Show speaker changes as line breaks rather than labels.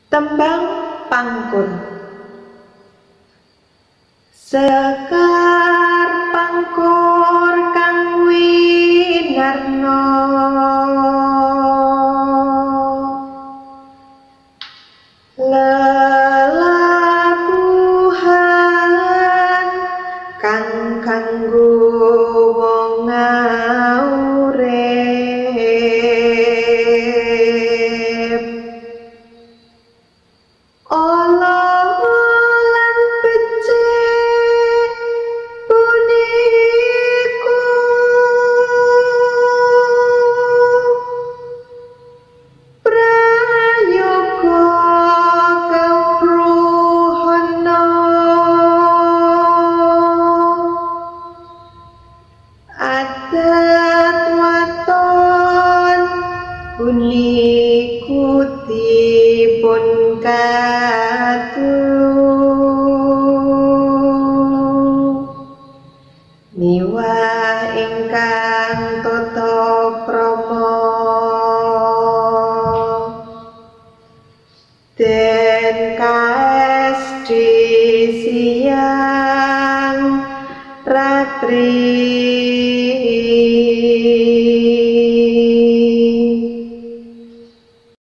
Tembang Pangkur. Sekar pangkur kang winarna, lelabuhan kang kanggo wong urip. Ala lan becik puniku prayoga kepruhana, adat waton puniku dipun miwah ingkang tata krama den KSD siang ratri.